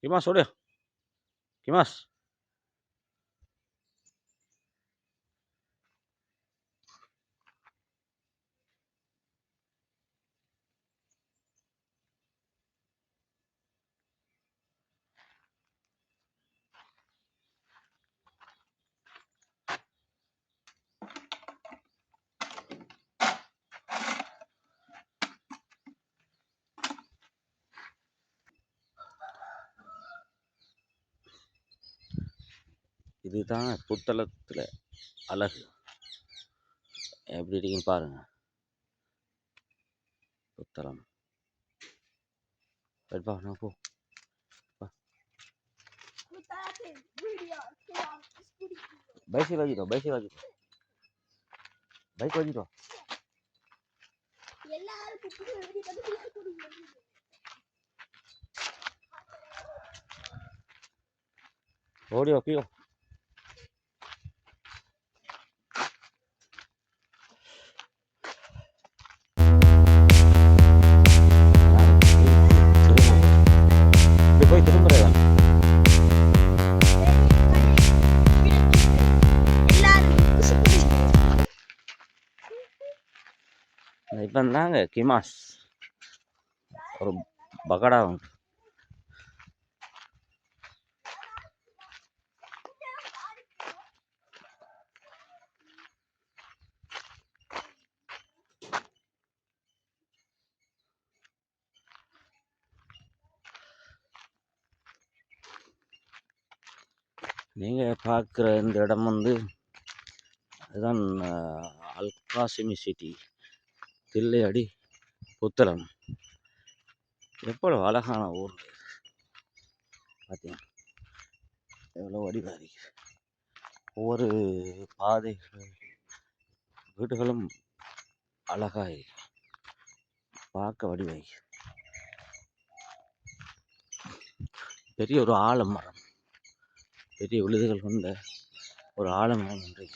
Kimas udah, Kimas. இதுதான் புத்தளத்தில் அழகு. எப்படி இருக்குன்னு பாருங்க. புத்தளம் போ பைசைக்கிள் வச்சுட்டோம், பைக் வச்சுட்டோம். ஓடியோ கீழே. போய் திரும்புறேன். இப்போ தாங்க கிமாஸ் ஒரு பகடா உண்டு. நீங்கள் பார்க்குற இந்த இடம் வந்து அதுதான் அல்காசிமி சிட்டி, தில்லையாடி புத்தளம். எவ்வளோ அழகான ஊர் பார்த்தீங்க, எவ்வளோ வடிவாக இருக்கு. ஒவ்வொரு பாதைகள் வீடுகளும் அழகாக பார்க்க வடிவாகி. பெரிய ஒரு ஆலமரம், பெரிய விழுதுகள் கொண்ட ஒரு ஆலமரம் என்று.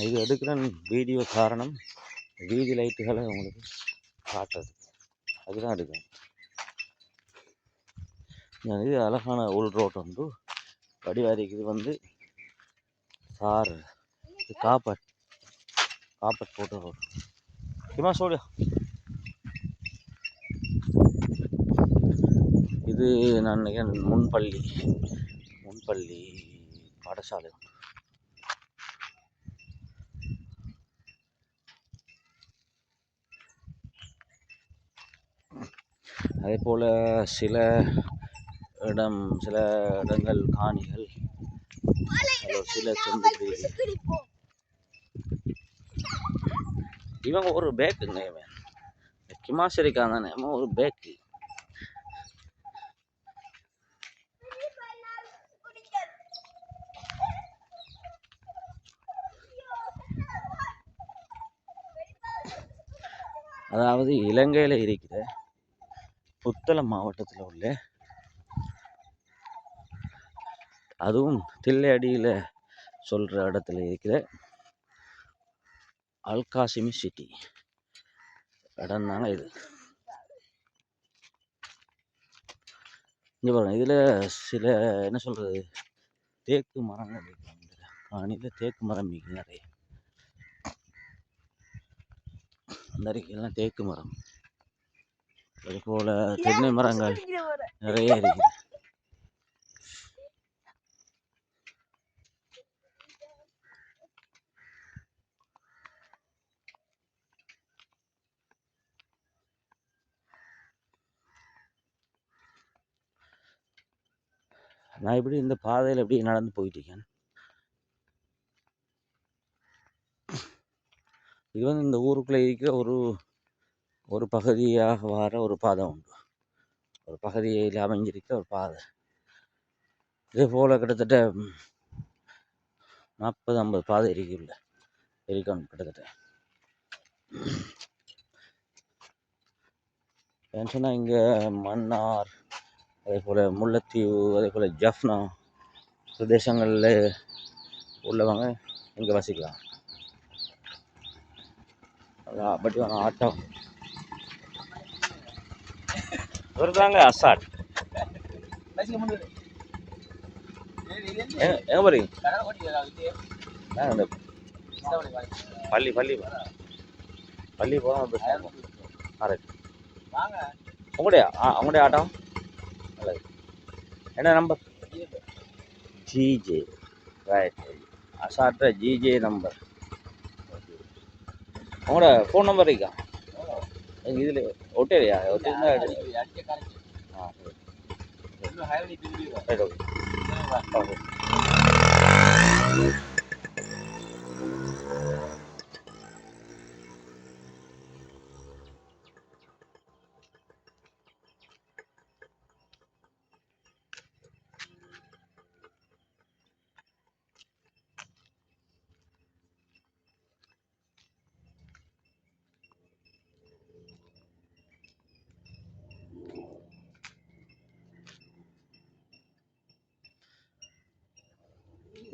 இது எடுக்கிற வீடியோ காரணம் வீதி லைட்டுகளை உங்களுக்கு காட்டுறது, அதுதான் எடுக்கணும். இது அழகான உள் ரோட் உண்டு வடிவாரிக்கு. இது வந்து சார் காப்பட் போட்ட ரோட். கிமா சோடியா. இது நான் நினைக்கிறேன் முன்பள்ளி பாடசாலை. அதே போல் சில இடங்கள் காணிகள், சில சொந்த. இவங்க ஒரு பேக்குங்க, இவன் கிமாசரிக்கான் தானே, ஒரு பேக்கு. அதாவது இலங்கையில் இருக்கிற புத்தளம் மாவட்டத்தில் உள்ள, அதுவும் தில்லையடியில் சொல்கிற இடத்துல இருக்கிற அல்காசிமி சிட்டி இடம் தாங்க இது. இங்கே பாருங்க, இதில் சில என்ன சொல்கிறது தேக்கு மரங்கள் காணியில் தேக்கு மரம் நிறைய. அந்த அருகெல்லாம் தேக்கு மரம், அது போல் தென்னை மரங்கள் நிறைய இருக்குது. நான் இப்படி இந்த பாதையில் எப்படி நடந்து போயிட்டேன். இது வந்து இந்த ஊருக்குள்ளே இருக்கிற ஒரு பகுதியாக வர ஒரு பாதை உண்டு, ஒரு பகுதியில் அமைஞ்சிருக்க ஒரு பாதை. இதே போல் கிட்டத்தட்ட 40-50 பாதை இருக்கணும் கிட்டத்தட்ட. ஏன்னு சொன்னால் இங்கே மன்னார், அதே போல் முல்லைத்தீவு, அதே போல் ஜஃப்னா பிரதேசங்களில் உள்ளவங்க இங்கே வசிக்கலாம். பட் ஆட்டம் வருதாங்க அசாட் எங்க போறீங்க? இந்த பள்ளி பள்ளி பள்ளி போகலாம். கரெக்ட். உங்களுடைய ஆட்டம் நல்லது. என்ன நம்பர்? ஜிஜே. ரைட். அசாட்ட ஜிஜே நம்பர். உங்களோட ஃபோன் நம்பர் இருக்கா இதில்? ஒட்டேரியா ஒட்டே ஆ ரைட். ஓகே.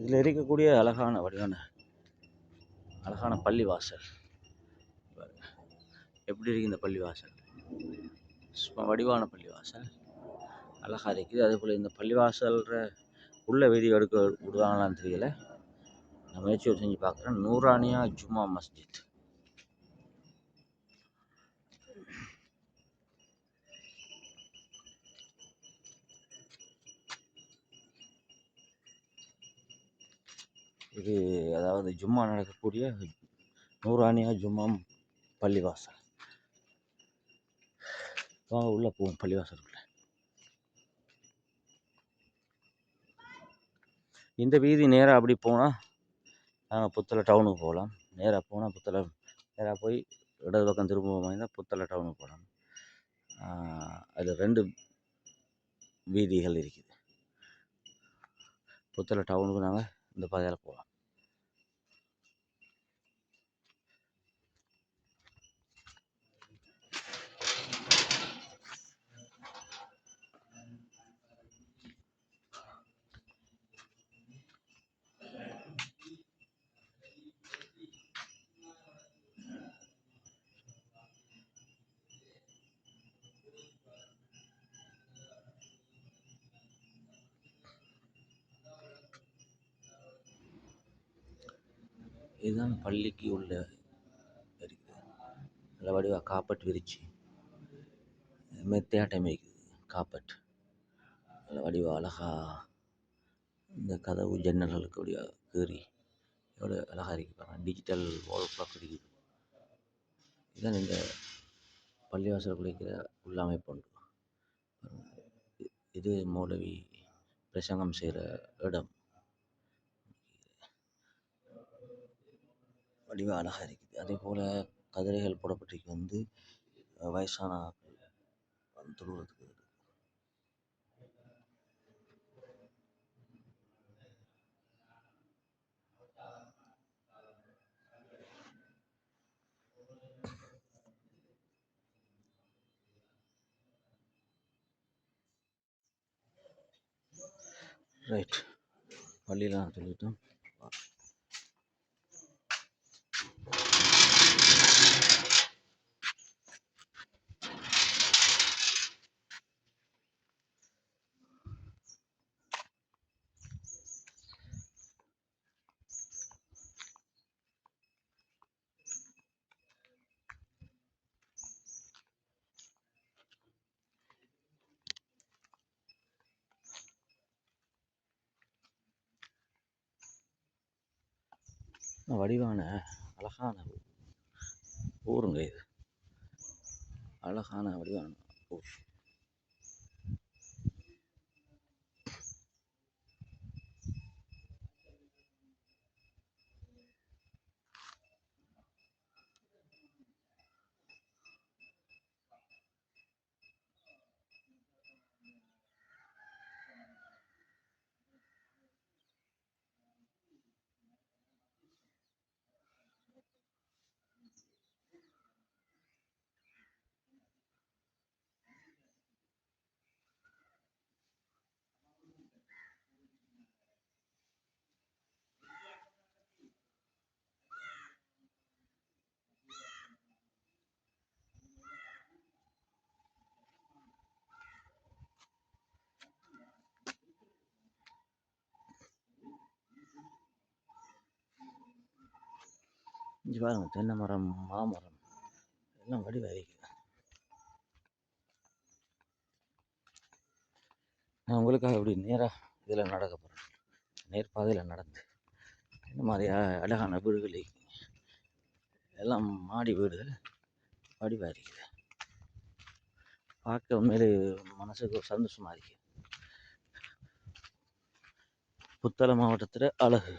இதில் இருக்கக்கூடிய அழகான பள்ளிவாசல் எப்படி இருக்குது? இந்த பள்ளிவாசல் வடிவான பள்ளிவாசல் அழகாக இருக்குது. அதே போல் இந்த பள்ளிவாசல்ற உள்ள வீடியோ எடுக்க விடுவாங்களான்னு தெரியல. நான் முயற்சி செஞ்சு பார்க்குறேன். நூரானியா ஜும்மா மஸ்ஜித். இது அதாவது ஜும்மா நடக்கக்கூடிய நூரானியா ஜும்மா பள்ளிவாசல். வாங்க உள்ளே போவோம் பள்ளிவாசலுக்குள்ள. இந்த வீதி நேராக அப்படி போனால் நாங்கள் புத்தளை டவுனுக்கு போகலாம். நேராக போனால் நேராக போய் இடது பக்கம் திரும்ப புத்தளை டவுனுக்கு போகலாம். அதில் 2 வீதிகள் இருக்குது. புத்தளை டவுனுக்கு நாங்கள் இந்த பாதையால் போகலாம். இதுதான் பள்ளிக்கு உள்ள இருக்குது. நல்ல வடிவாக காப்பட் விரிச்சு மெத்தையாட்டம் இருக்குது. காப்பட் நல்ல வடிவாக அழகா இந்த கதவு ஜன்னல்களுக்கு அப்படியா கீறி எவ்வளோ அழகாக இருக்குது. டிஜிட்டல் வால் கிளாக் இருக்குது. இதுதான் இந்த பள்ளிவாசல் குளிக்கிற உள்ளமைப்பு உண்டு. இது மௌலவி பிரசங்கம் செய்கிற இடம். வடிவாக அழகாக இருக்குது. அதே போல் கதிரைகள் போடப்பட்டிருக்கு. வயசான தொழுவத்துக்கு. ரைட். பள்ளியெலாம் சொல்லிட்டோம். வடிவான அழகான ஊருங்க இது. அழகான வடிவான ஊர். இங்கே பாருங்க, தென்னை மரம், மாமரம் எல்லாம் வடிவாக இருக்குது. நான் உங்களுக்காக இப்படி நேராக இதில் நடக்க போகிறேன். நேர்பாதையில் நடந்து இந்த மாதிரி அழகான வீடுகள் எல்லாம் மாடி வீடுகள் வடிவாக இருக்குது. பார்க்க உண்மையிலே மனசுக்கு ஒரு சந்தோஷமாக இருக்குது. புத்தளம் மாவட்டத்தில் அழகு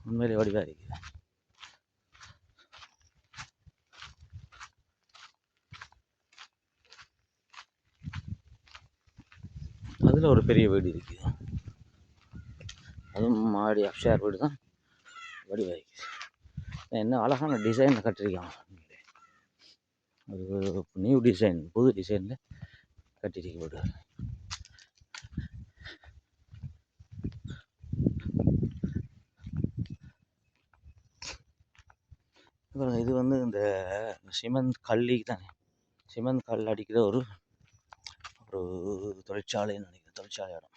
உண்மையிலே வடிவாக இருக்குது. அதில் ஒரு பெரிய வீடு இருக்குது, அதுவும் மாடி அப்ஷேர் வீடு தான், வடிவாக இருக்குது. என்ன அழகான டிசைனில் கட்டிருக்காங்க. ஒரு நியூ டிசைன், புது டிசைனில் கட்டிருக்க வீடு. இது வந்து இந்த சிமெண்ட் கல்லிக்கு தானே, சிமெண்ட் கல் அடிக்கிற ஒரு தொழிற்சாலைன்னு நினைக்கிறேன், தொழிற்சாலை இடம்.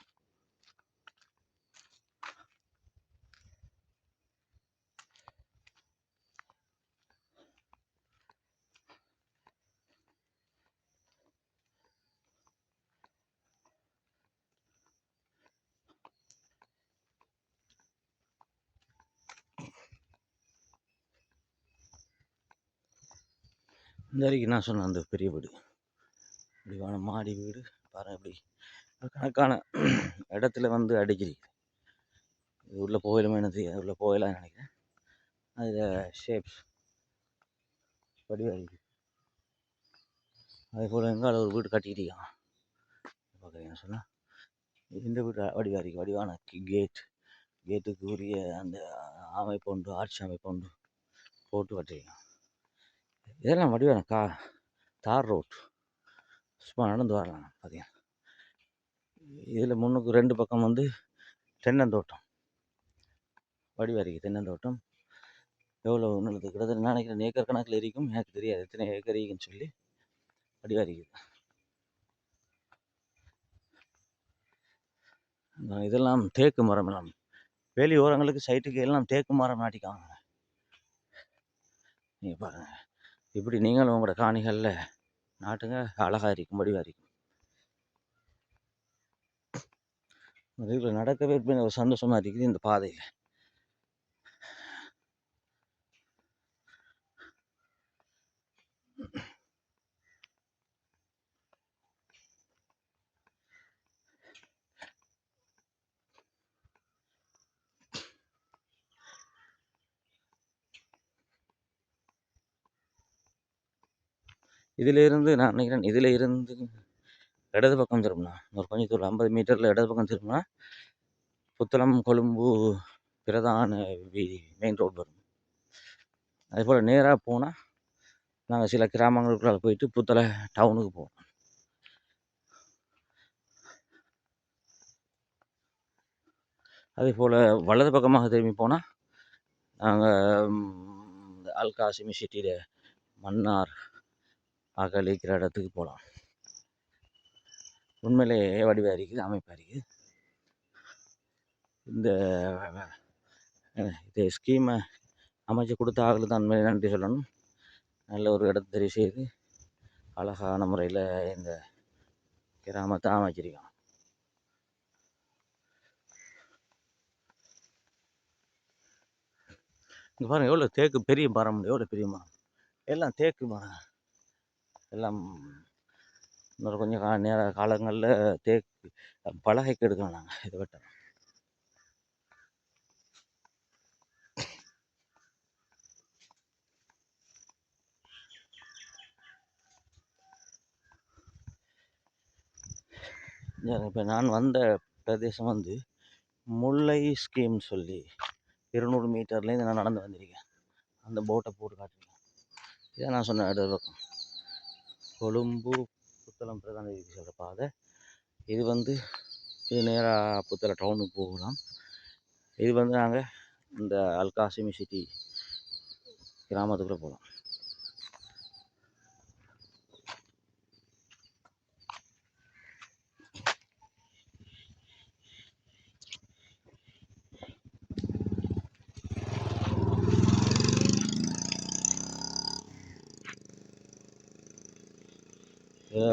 இந்த வரைக்கும் நான் சொன்ன அந்த பெரிய வீடு, இப்படிவான மாடி வீடு பாருங்க. இப்படி கணக்கான இடத்துல வந்து அடிக்கிறீங்க. இது உள்ளே போயிலுமே எனக்கு உள்ளே போயிடலான்னு நினைக்கிறேன். அதில் ஷேப்ஸ் வடிவாக இருக்குது. அதே போல் எங்கால ஒரு வீடு கட்டிக்கிட்டீங்க பார்க்குறீங்கன்னு சொன்னால், இந்த வீடு வடிவாக இருக்குது. வடிவான கேட்டுக்கு உரிய அந்த அமைப்பு உண்டு, ஆட்சி அமைப்பு உண்டு போட்டு கட்டிருக்கீங்க. இதெல்லாம் வடிவான தார் ரோட், சும்மா நடந்து வரலாம். பார்த்தீங்கன்னா இதில் முன்னுக்கு 2 பக்கம் வந்து தென்னந்தோட்டம் வடிவாக இருக்குது. தென்னந்தோட்டம் எவ்வளோ நல்லது, கிட்டத்தட்ட நினைக்கிறேன் ஏக்கர் கணக்கில் இருக்கும், எனக்கு தெரியாது எத்தனை ஏக்கர் இருக்குன்னு சொல்லி. வடிவாக இருக்குது. இதெல்லாம் தேக்கு மரம், எல்லாம் வேலி ஓரங்களுக்கு சைட்டுக்கு எல்லாம் தேக்கு மரம் நாட்டிக்காங்க. நீங்கள் பாருங்க, இப்படி நீங்களும் உங்களோட காணிகளில் நாட்டுங்க, அழகாக இருக்கும், வடிவாக இருக்கும். இதில் நடக்கவே ஒரு சந்தோஷமாக இருக்குது இந்த பாதையில். இதிலிருந்து நான் நினைக்கிறேன், இதில் இருந்து இடது பக்கம் திரும்பினா ஒரு கொஞ்சம் தூரம் 50 மீட்டரில் இடது பக்கம் திரும்பினா புத்தளம் கொழும்பு பிரதான மெயின் ரோடு வரும். அதே போல் நேராக போனால் நாங்கள் சில கிராமங்களுக்குள்ள போயிட்டு புத்தளை டவுனுக்கு போவோம். அதே போல் வலது பக்கமாக திரும்பி போனால் நாங்கள் அல்காசிமி சிட்டியில் மன்னார் அகலிக்கிற இடத்துக்கு போகலாம். உண்மையிலே வடிவாக இருக்குது, அமைப்பாக இருக்குது. இந்த ஸ்கீமை அமைச்சு கொடுத்த ஆளுக்கு தான் நன்றி சொல்லணும். நல்ல ஒரு இடத்த தெரிவு செய்து அழகான முறையில் இந்த கிராமத்தை அமைச்சிருக்கான். இங்கே பாருங்கள் எவ்வளோ தேக்கு, பெரிய மரம், எவ்வளோ பெரிய மரம், எல்லாம் தேக்கு மரம். எல்லாம் இன்னொரு கொஞ்சம் நேர காலங்களில் தேக்கு பலகைக்கு எடுக்கலாம் நாங்கள் இதை வெட்டணும். இப்போ நான் வந்த பிரதேசம் வந்து முல்லை ஸ்கீம் சொல்லி 200 மீட்டர்லேருந்து நான் நடந்து வந்திருக்கேன். அந்த போட்டை போட்டு காட்டிருக்கேன். இதை நான் சொன்ன இடது பக்கம் கொழும்பு புத்தளம் பிரதான வீதி சொல்கிற பாதை. இது வந்து இது நேராக புத்தளம் டவுனுக்கு போகலாம். இது வந்து நாங்கள் இந்த அல்காசிமி சிட்டி கிராமத்துக்குள்ளே போகலாம்.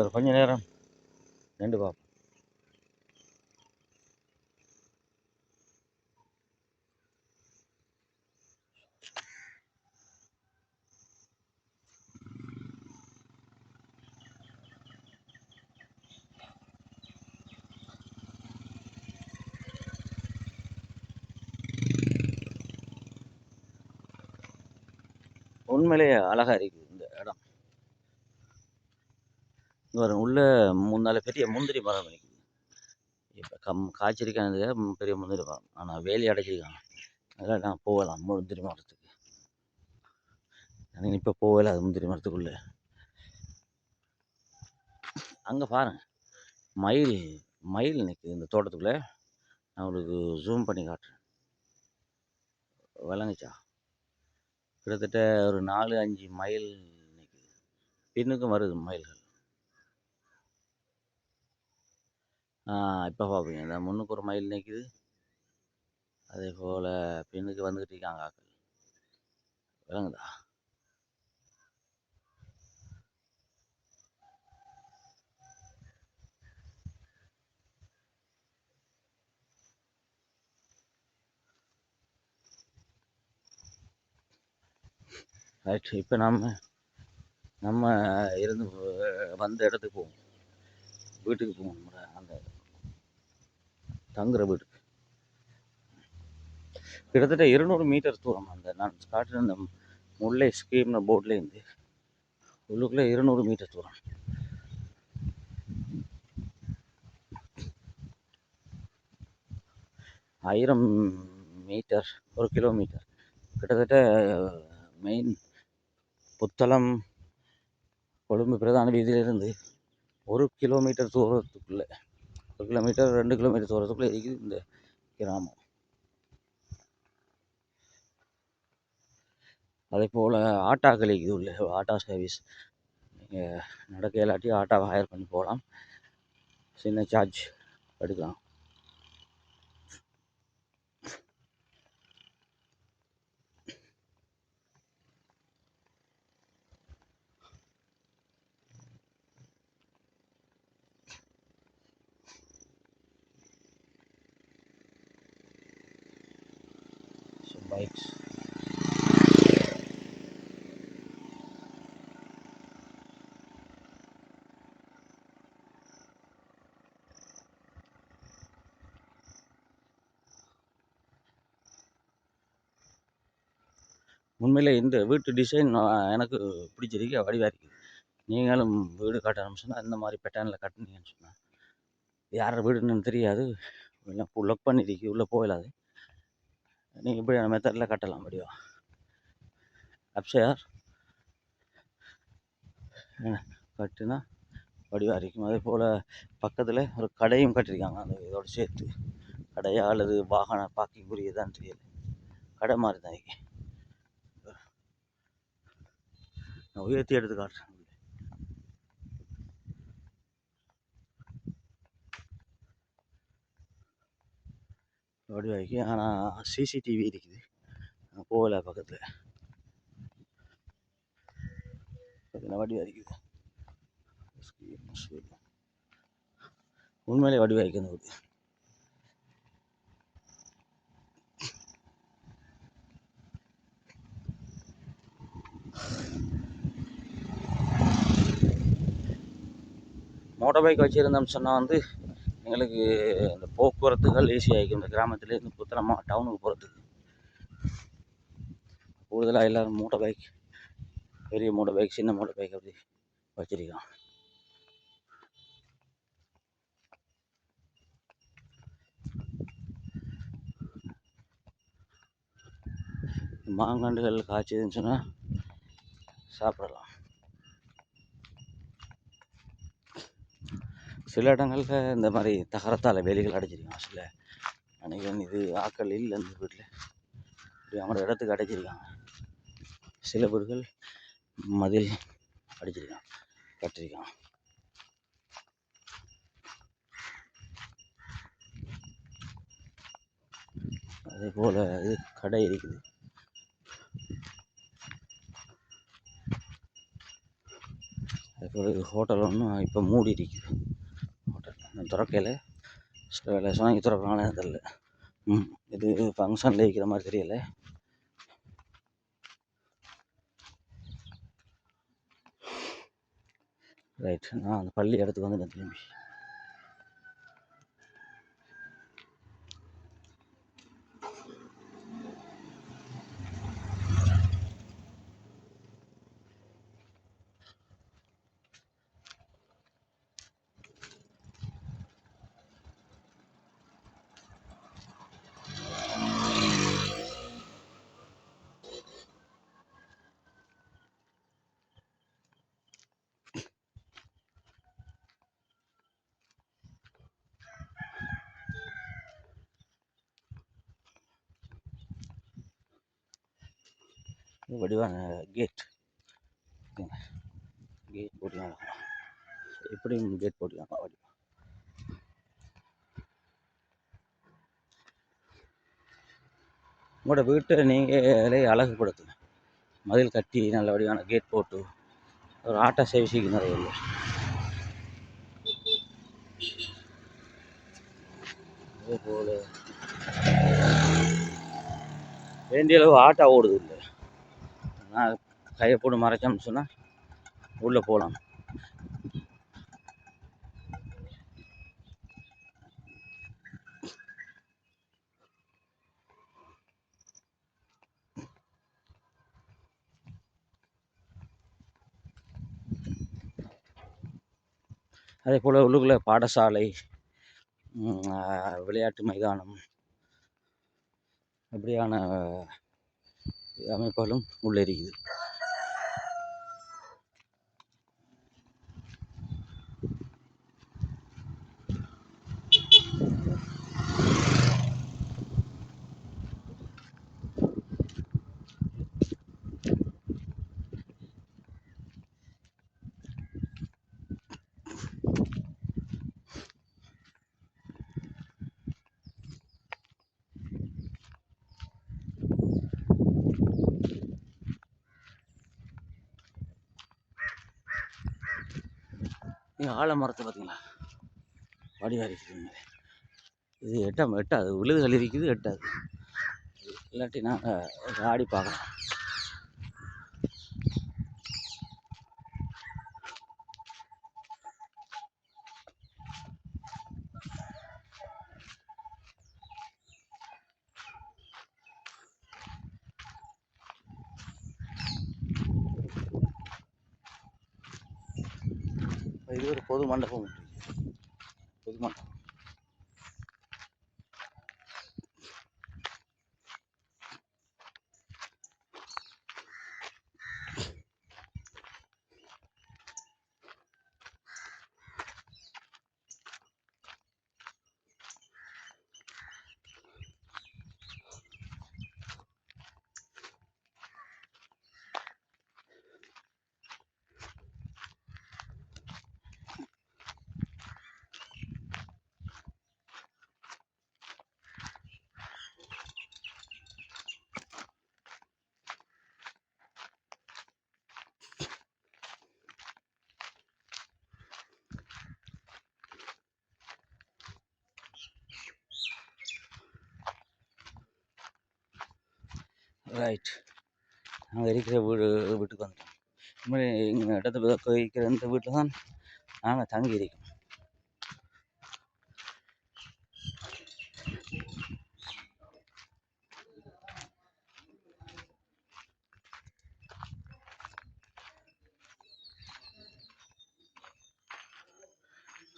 ஒரு கொஞ்ச நேரம் நின்று பார்ப்போம். உண்மையிலேயே அழகா இருக்குது இந்த இடம். உள்ள முன்னால பெரிய முந்திரி மரம் இருக்குது. இப்போ காய்ச்சிருக்கானது பெரிய முந்திரி மரம். ஆனால் வேலி அடைச்சிருக்காங்க. அதெல்லாம் நான் போகலாம் முந்திரி மரத்துக்கு. எனக்கு இப்போ போகல அது முந்திரி மரத்துக்குள்ளே. அங்கே பாருங்க மயில் மயில் நிற்குது இந்த தோட்டத்துக்குள்ளே. நான் உங்களுக்கு ஜூம் பண்ணி காட்டுறேன். விளங்குச்சா? கிட்டத்தட்ட ஒரு 4-5 மைல் நிற்குது. பின்னுக்கும் வருது மயில்கள். இப்போ பார்ப்பீங்க இந்த முன்னுக்கு ஒரு மயில் நிற்குது. அதே போல் பின்னுக்கு வந்துக்கிட்டு இருக்காங்க ஆக்கள். விளங்குதா? ரைட். இப்போ நம்ம இருந்து வந்த இடத்துக்கு போவோம். வீட்டுக்கு போவோம். அந்த தங்குற வீட்டுக்கு கிட்டத்தட்ட 200 மீட்டர் தூரம். அந்த நான் காட்டுற அந்த முல்லை ஸ்கீம்ன போர்ட்லேருந்து உள்ளுக்குள்ளே 200 மீட்டர் தூரம். ஆயிரம் மீட்டர் 1 கிலோமீட்டர். கிட்டத்தட்ட மெயின் புத்தளம் கொழும்பு பிரதான வீதியிலிருந்து 1 கிலோமீட்டர் தூரத்துக்குள்ளே 1 கிலோமீட்டர் 2 கிலோமீட்டர் தூரத்துக்குள்ளே இருக்குது இந்த கிராமம். அதே போல் ஆட்டோக்கள் இருக்குது உள்ள. ஆட்டோ சர்வீஸ் நீங்கள் நடக்க இல்லாட்டி ஆட்டோவை ஹையர் பண்ணி போகலாம். சின்ன சார்ஜ் எடுக்கலாம். பைக்ஸ் உண்மையிலே இந்த வீட்டு டிசைன் எனக்கு பிடிச்சிருக்கு, வடிவாக இருக்குது. நீங்களும் வீடு கட்ட ஆரம்பிச்சுன்னா இந்த மாதிரி பேட்டர்னில் கட்டினீங்கன்னு சொன்னால் யார் வீடுன்னு தெரியாது. எல்லாம் லொக் பண்ணிருக்கு, உள்ளே போயிடாது. நீங்கள் இப்படியான மெத்தடில் கட்டலாம் வடிவா. அப்சையார் கட்டுனா வடிவாக இருக்கும். அதே போல் பக்கத்தில் ஒரு கடையும் கட்டியிருக்காங்க. அந்த இதோடு சேர்த்து கடையா அல்லது வாகன பார்க்கிங் புரியதான் தெரியல. கடை மாதிரி தான் இருக்கு. நான் உயர்த்தி எடுத்து காட்டுறேன். வடிவாய்க்கு. ஆனால் சிசிடிவி இருக்குது. போகல பக்கத்தில் வடிவாக இருக்குது. உண்மையிலே வடிவாய்க்கு அந்த ஊர். மோட்டார் பைக் வச்சுருந்தோம்னு சொன்னால் வந்து எங்களுக்கு இந்த போக்குவரத்துகள் ஈஸியாகிக்கும். இந்த கிராமத்துலேருந்து புத்தளமா டவுனுக்கு போகிறதுக்கு கூடுதலாக எல்லோரும் மோட்டார் பைக், பெரிய மோட்டார் பைக், சின்ன மோட்டார் பைக் அப்படி வச்சிருக்கோம். மாங்கன்றுகள் காய்ச்சதுன்னு சொன்னால் சாப்பிடலாம். சில இடங்களில் இந்த மாதிரி தகரத்தால் வேலிகள் அடைச்சிருக்காங்க. சில நினைக்கிறேன் இது ஆக்கள் இல்லை இந்த வீட்டில், இப்படி அவங்களோட இடத்துக்கு அடைச்சிருக்காங்க. சில வீடுகள் மதில் அடிச்சிருக்கான், கட்டிருக்கான். அதே போல் இது கடை இருக்குது. அதே ஒரு ஹோட்டல் ஒன்று இப்போ மூடி இருக்குது. ஹோட்டல் திறக்கையில் சில வேலை வாங்கி திறக்கிறாங்களே தெரியல. இது ஃபங்க்ஷனில் இருக்கிற மாதிரி தெரியல. ரைட், நான் அந்த பள்ளி இடத்துக்கு வந்து நான் திரும்பி வடிவான கேட் போட்டுக்கலாம். எப்படியும் கேட் போட்டுக்கலாம். வடிவா உங்களோட வீட்டை நீங்களே அழகுபடுத்துங்க. மதில் கட்டி நல்ல வடிவான கேட் போட்டு ஒரு ஆட்டோ சேவிசிக்கு நிறைய இல்லை. அதே போல் வேண்டிய அளவு ஆட்டோ ஓடுது இல்லை. நான் கையை போட்டு மறைச்சோம்னு சொன்னால் உள்ளே போகலாம். அதே போல் உள்ளுக்குள்ளே பாடசாலை, விளையாட்டு மைதானம் அப்படியான அமைப்புகளும் உள்ளே இருக்குது. ஆலமரத்தை பார்த்தீங்களா, வடிவாக இருக்குதுங்க. இது எட்டாது, விழுதுகள் இருக்குது, எட்டாது. இல்லாட்டி நாங்கள் ஆடி பார்க்கலாம். இது ஒரு பொது மண்டபம். பொது மண்டபம் ரைட். நாங்கள் இருக்கிற வீட்டுக்கு வந்துட்டோம். இதுமாதிரி எங்கள் இடத்துல இருக்கிற இந்த வீட்டில் தான் நாங்கள் தங்கி இருக்கோம்.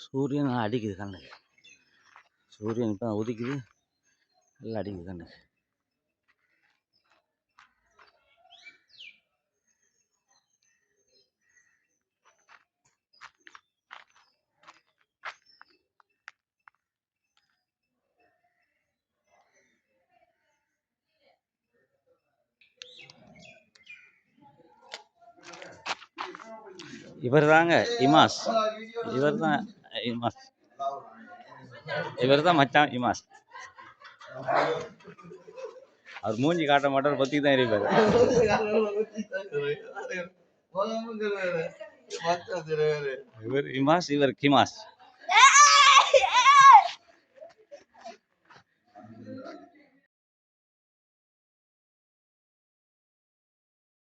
சூரியன் அடிக்குது கண்ணுக்கு. சூரியன் இப்போ உதிக்குது, நல்லா அடிக்குது கண்ணுக்கு. இவர் தாங்க இமாஸ். இவர் தான் இமாஸ். இவர் தான் மச்சான் இமாஸ். அவர் மூஞ்சி காட்ட மாட்டார், பற்றி தான் இருப்பார். இவர் இமாஸ், இவர் கிமாஸ்.